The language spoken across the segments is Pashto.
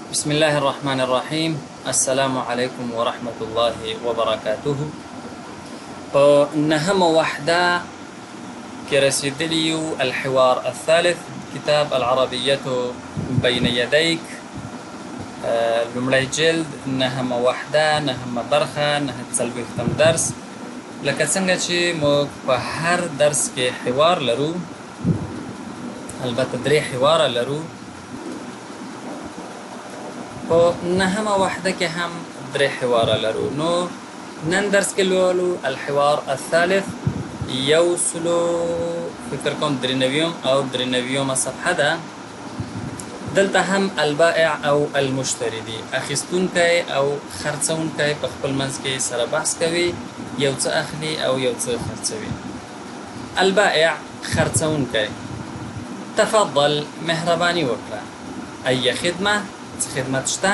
بسم الله الرحمن الرحيم. السلام عليكم ورحمة الله وبركاته. نهم وحدة كرسيدليو الحوار الثالث كتاب العربية بين يديك. لمړی جلد نهم وحده نهم برخه نه څلوېښتم درس. لکه څنګه چې موږ په هر درس کې حوار لرو، البته درې حوار لرو، په نهم وحده کې هم درې حوار لرو. نو نن درس کې لولو الحوار الثالث، یوسلو فکر کوم درنویم او درنویمه صفحه ده. دلته هم البائع او المشتری دی، اخیستونکی او خرڅونکی په خپل منځ کې سره بحث کوي، یو څه اخلي او یو څه خرڅوي. البائع خرڅونکی: تفضل، مهرباني وکړه. ای خدمه، خدمت شته،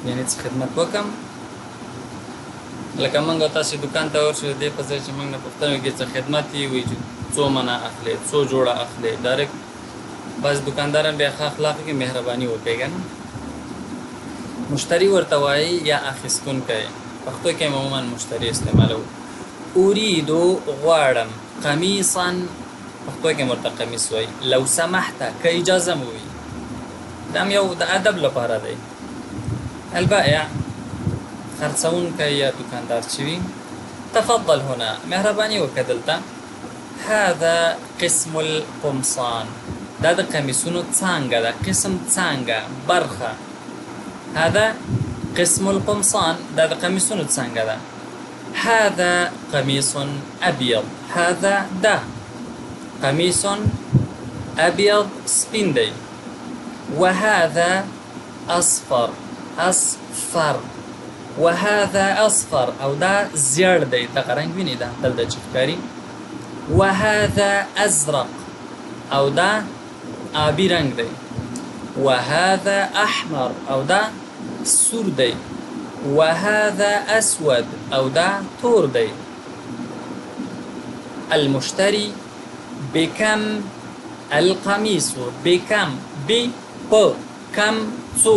یعنی څه خدمت وکم. لکه موږ تاسو دکان ته ورشو، دې په ځای چې موږ نه پوښتنه وکړي څه خدمت یې وي چې څو منه اخلي، څو جوړه اخلي، ډایرکټ بس دکانداران بیا ښه اخلاق کې مهرباني وکړي کنه. مشتری ورته وایي یا اخیستونکی، پښتو کې عموما مشتری استعمالو. اریدو، غواړم، قمیصا، پښتو کې ورته قمیص وایي. لو سمحت، که اجازه مو وي، دا هم یو د ادب لپاره دی. البائع خرڅونکی یا دکاندار چې وي، تفضل هنا، مهرباني وکړه دلته. هذا قسم القمصان، دا د قمیصونو څانګه ده، قسم څانګه، برخه. هذا قسم القمصان، دا د قمیصونو څانګه ده. هذا قميص ابيض، هذا ده قميص ابيض سپین دی. وهذا اصفر، اصفر. وهذا اصفر، او دا زیړ دی، دغه رنګ ویني دا دلته چې ښکاري. وهذا ازرق، او دا آبی رنگ دی. وهذا احمر، او دا سور دی. وهذا اسود، او دا تور دی. المشتری: بكم القميص؟ بكم، كم څو،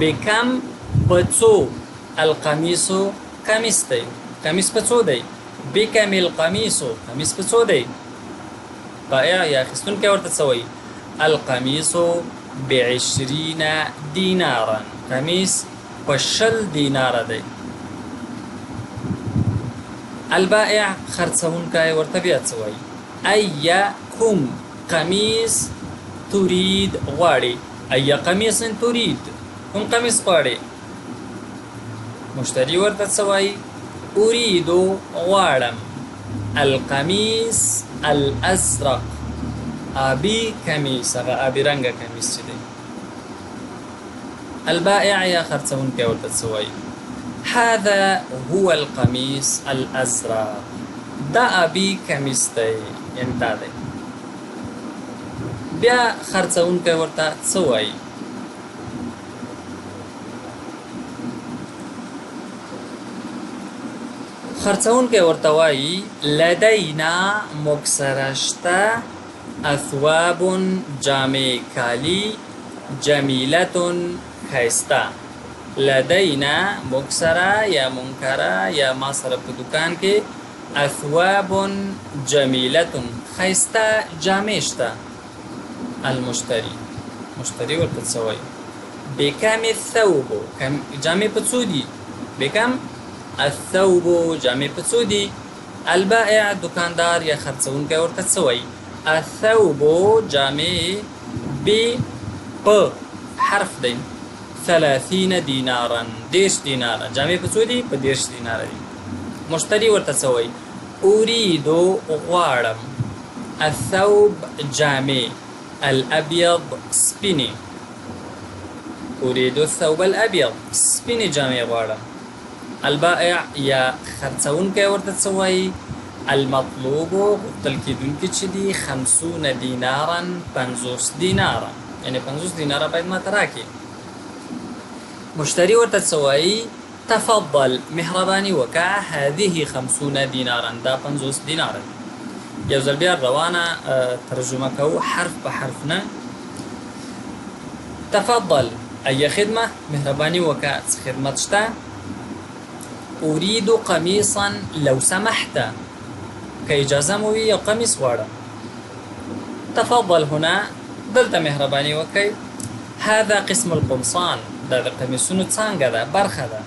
بكم بڅو، القميص قميص دی، قميص بڅو دی. بكم القميص، قميص بڅو دی. بائع یا اخیستونکی ورته څه وایي؟ القميص ب20 دینارا، قمیص په 20 دیناره دی. البائع خرڅونکی ورته بیا څه وایي؟ ايکم قمیص تريد، غواړي. اي قمیص تريد، کوم قمیص غواړي. مشتری ورته څه وایي؟ اريد، غواړم، القميص الازرق، آبی کمیس، هغه آبی رنګه کمیس چې دی. البائع یا خرڅونکی ورته څه وایي؟ هذا هو القميص الازرق، دا آبی کمیس دی، یعنی دا دی. بیا خرڅونکی ورته څه وایي؟ خرڅونکی ورته وایي لدینا مکسرشته اثواب، جامع کالی، جمیلتون، خیسته. لدینا مکسره یا منکره یا ما سره په دکان کې، اثواب جمیلتون، خیسته جامع شته. المشتری، مشتری ورته څه وایي؟ بکم الثوب، جامع په څو دي؟ بکم الثوب، جامع په څو دي؟ البائع دکاندار یا خرڅونکی ورته څه وایي؟ الثوب جامع ب حرف دی، 30 دینارا، 10 دیناره، جامع په څو دي؟ په 10 دیناره دي. مشتری ورته څه وایي؟ اريد، غواړم، الثوب جامع الابيض سپینې، اريد الثوب الابيض، سپینې جامع غواړم. البائع یا خرڅونکی ورته څه وایي؟ المطلوب، غوښتل کېدونکي چې دي، 50 دینارا، 50 دیناره، یعنی 50 دیناره باید ماته راکړي. مشتری ورته څه وایي؟ تفضل، مهرباني وکړه، هذه 50 دینارا، دا 50 دیناره. یو ځل بیا روانه ترجمه کوو حرف په حرف نه. تفضل، أي خدمة مهرباني وكا خدمة شتا. أريد قميصا لو سمحت كإجازة موي قميص وارد. تفضل هنا دلت مهرباني وكي هذا قسم القمصان دا قميصونو څانګه ده برخه ده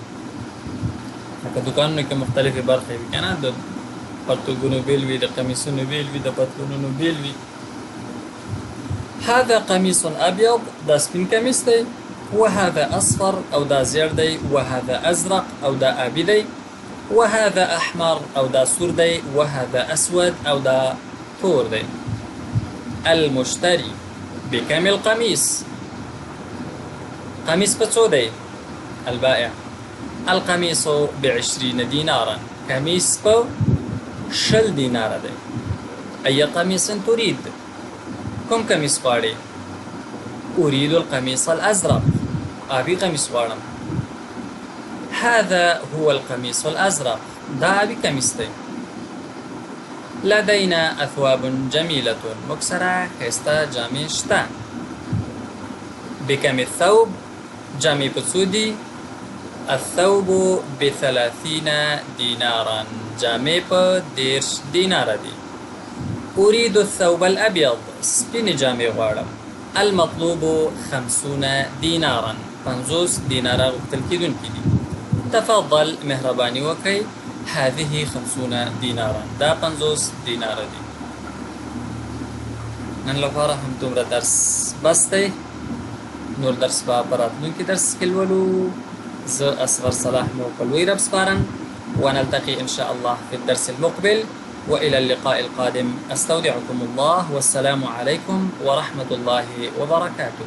لکه دوکانونو کې مختلفې برخې وي که نه د پرتوګونو بیل وي د قمیصونو بیل وي د پتلونونو بیل وي هذا قميص أبيض دا سپین کمیس دی وهذا أصفر أو دا زیړ دی وهذا أزرق أو دا آبي دی وهذا أحمر أو دا سور دی وهذا أسود أو دا تور دی المشتري بكم القميص قميص بڅو دی البائع القميص ب20 دينارا قميص په 10 دیناره دی أي قميص تريد کوم قميص غواړې أريد القميص الأزرق آبي قميص غواړم هذا هو القميص الأزرق دا آبي قميص دی لدينا أثواب جميلة مكسرة ښایسته جامې شته بكم الثوب جامې په څو دي الثوب ب30 دينارا جامې په 10 دیناره دي أريد الثوب الأبيض سپین جامې غواړم المطلوب 50 دينارا 50 دیناره غوښتل کېدونکي دي تفضل مهرباني وکړئ هذه 50 دينارا دا 50 دیناره دي نن لپاره هم دومره درس بس دی نور درس به په راتلونکي درس کې لولو زه اصغر صلاح مو په لوی رب سپارم ونلتقي إن شاء الله في الدرس المقبل وإلى اللقاء القادم أستودعكم الله والسلام عليكم ورحمة الله وبركاته